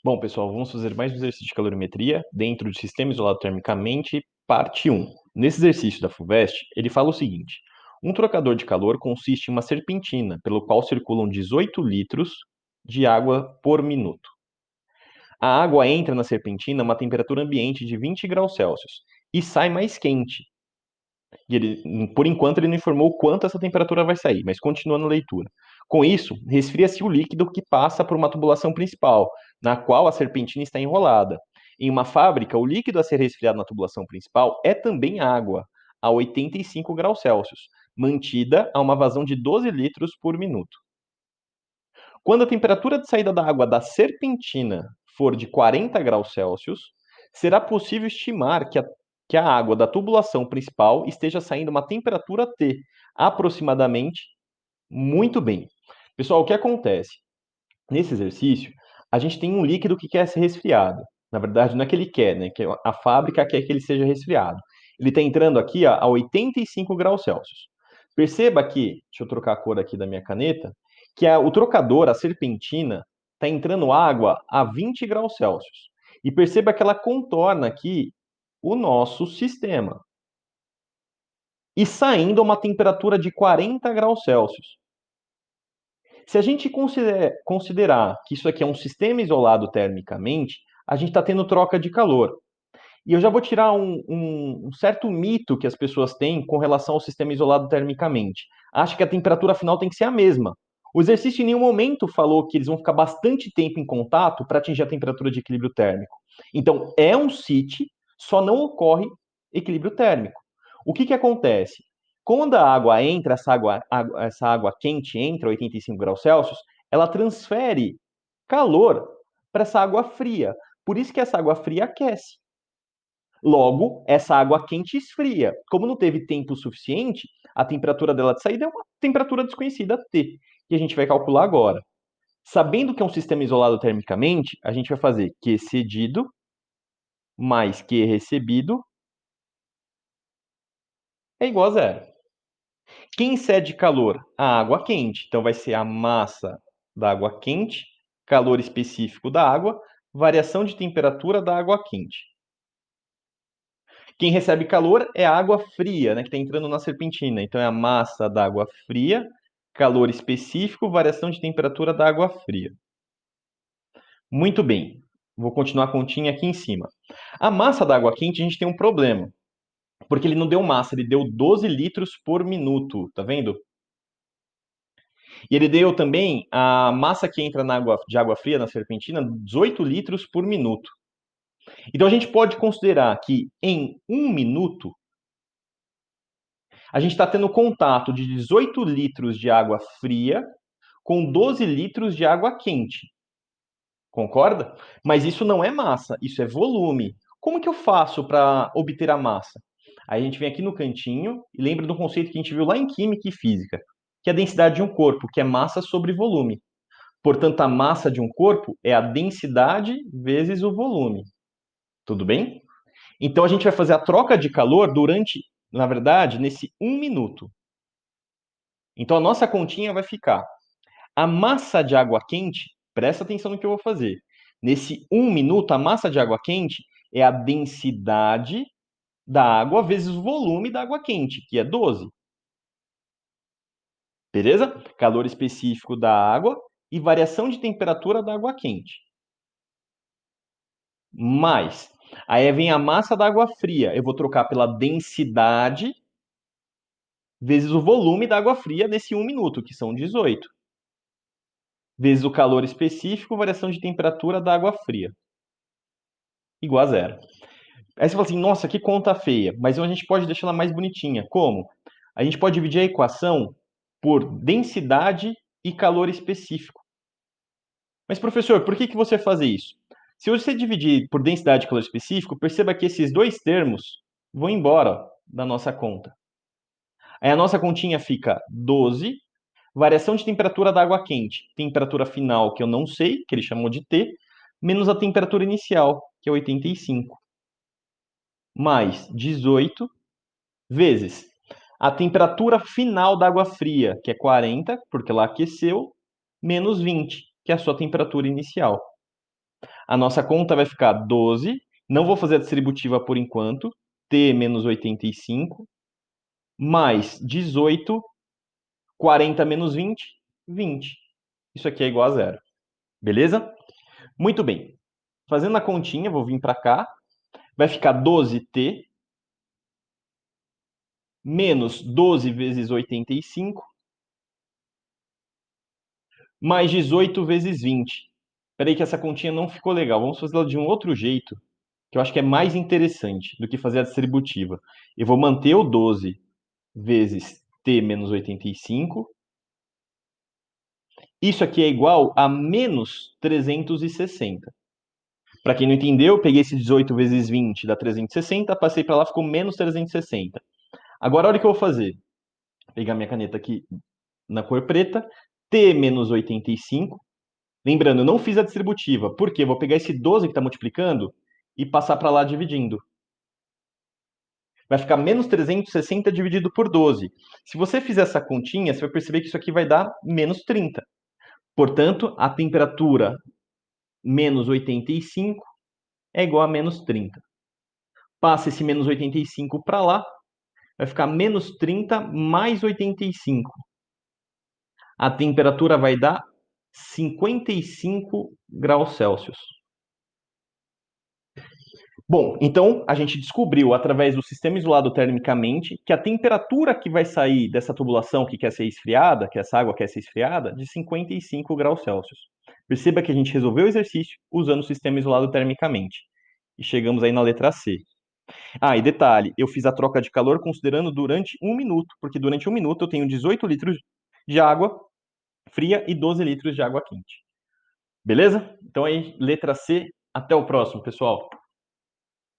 Bom, pessoal, vamos fazer mais um exercício de calorimetria dentro de sistema isolado termicamente, parte 1. Nesse exercício da FUVEST, ele fala o seguinte: um trocador de calor consiste em uma serpentina, pelo qual circulam 18 litros de água por minuto. A água entra na serpentina a uma temperatura ambiente de 20 graus Celsius e sai mais quente. E ele, por enquanto, ele não informou quanto essa temperatura vai sair, mas continuando a leitura. Com isso, resfria-se o líquido que passa por uma tubulação principal, na qual a serpentina está enrolada. Em uma fábrica, o líquido a ser resfriado na tubulação principal é também água, a 85 graus Celsius, mantida a uma vazão de 12 litros por minuto. Quando a temperatura de saída da água da serpentina for de 40 graus Celsius, será possível estimar que a água da tubulação principal esteja saindo a uma temperatura T, aproximadamente. Muito bem. Pessoal, o que acontece? Nesse exercício, a gente tem um líquido que quer ser resfriado. Na verdade, não é que ele quer, né? Que a fábrica quer que ele seja resfriado. Ele está entrando aqui ó, a 85 graus Celsius. Perceba que, deixa eu trocar a cor aqui da minha caneta, que o trocador, a serpentina, está entrando água a 20 graus Celsius. E perceba que ela contorna aqui o nosso sistema. E saindo a uma temperatura de 40 graus Celsius. Se a gente considerar que isso aqui é um sistema isolado termicamente, a gente está tendo troca de calor. E eu já vou tirar um certo mito que as pessoas têm com relação ao sistema isolado termicamente. Acha que a temperatura final tem que ser a mesma. O exercício em nenhum momento falou que eles vão ficar bastante tempo em contato para atingir a temperatura de equilíbrio térmico. Então, é um CIT, só não ocorre equilíbrio térmico. O que acontece? Quando a água entra, essa água quente entra, 85 graus Celsius, ela transfere calor para essa água fria. Por isso que essa água fria aquece. Logo, essa água quente esfria. Como não teve tempo suficiente, a temperatura dela de saída é uma temperatura desconhecida T, que a gente vai calcular agora. Sabendo que é um sistema isolado termicamente, a gente vai fazer Q cedido mais Q recebido é igual a zero. Quem cede calor? A água quente. Então, vai ser a massa da água quente, calor específico da água, variação de temperatura da água quente. Quem recebe calor é a água fria, né, que está entrando na serpentina. Então, é a massa da água fria, calor específico, variação de temperatura da água fria. Muito bem. Vou continuar a continha aqui em cima. A massa da água quente, a gente tem um problema. Porque ele não deu massa, ele deu 12 litros por minuto. Tá vendo? E ele deu também a massa que entra de água fria na serpentina, 18 litros por minuto. Então, a gente pode considerar que em 1 minuto, a gente está tendo contato de 18 litros de água fria com 12 litros de água quente. Concorda? Mas isso não é massa, isso é volume. Como que eu faço para obter a massa? Aí a gente vem aqui no cantinho e lembra do conceito que a gente viu lá em Química e Física, que é a densidade de um corpo, que é massa sobre volume. Portanto, a massa de um corpo é a densidade vezes o volume. Tudo bem? Então, a gente vai fazer a troca de calor durante, na verdade, nesse 1 minuto. Então, a nossa continha vai ficar a massa de água quente, presta atenção no que eu vou fazer. Nesse 1 minuto, a massa de água quente é a densidade da água vezes o volume da água quente, que é 12. Beleza? Calor específico da água e variação de temperatura da água quente. Mais. Aí vem a massa da água fria. Eu vou trocar pela densidade vezes o volume da água fria nesse 1 minuto, que são 18. Vezes o calor específico, variação de temperatura da água fria. Igual a zero. Aí você fala assim, nossa, que conta feia. Mas a gente pode deixar ela mais bonitinha. Como? A gente pode dividir a equação por densidade e calor específico. Mas, professor, por que você faz isso? Se você dividir por densidade e calor específico, perceba que esses dois termos vão embora da nossa conta. Aí a nossa continha fica 12, variação de temperatura da água quente, temperatura final, que eu não sei, que ele chamou de T, menos a temperatura inicial, que é 85, mais 18, vezes a temperatura final da água fria, que é 40, porque ela aqueceu, menos 20, que é a sua temperatura inicial. A nossa conta vai ficar 12, não vou fazer a distributiva por enquanto, t menos 85, mais 18, 40 menos 20, 20. Isso aqui é igual a zero. Beleza? Muito bem. Fazendo a continha, vou vir para cá. Vai ficar 12t menos 12 vezes 85 mais 18 vezes 20. Espera aí que essa continha não ficou legal. Vamos fazê-la de um outro jeito, que eu acho que é mais interessante do que fazer a distributiva. Eu vou manter o 12 vezes t menos 85. Isso aqui é igual a menos 360. Para quem não entendeu, peguei esse 18 vezes 20 dá 360, passei para lá, ficou menos 360. Agora, olha o que eu vou fazer. Vou pegar minha caneta aqui na cor preta, t menos 85. Lembrando, eu não fiz a distributiva. Por quê? Vou pegar esse 12 que está multiplicando e passar para lá dividindo. Vai ficar menos 360 dividido por 12. Se você fizer essa continha, você vai perceber que isso aqui vai dar menos 30. Portanto, a temperatura menos 85 é igual a menos 30. Passa esse menos 85 para lá, vai ficar menos 30 mais 85. A temperatura vai dar 55 graus Celsius. Bom, então a gente descobriu, através do sistema isolado termicamente, que a temperatura que vai sair dessa tubulação que quer ser esfriada, que essa água quer ser esfriada, de 55 graus Celsius. Perceba que a gente resolveu o exercício usando o sistema isolado termicamente. E chegamos aí na letra C. Ah, e detalhe, eu fiz a troca de calor considerando durante 1 minuto, porque durante 1 minuto eu tenho 18 litros de água fria e 12 litros de água quente. Beleza? Então aí, letra C. Até o próximo, pessoal.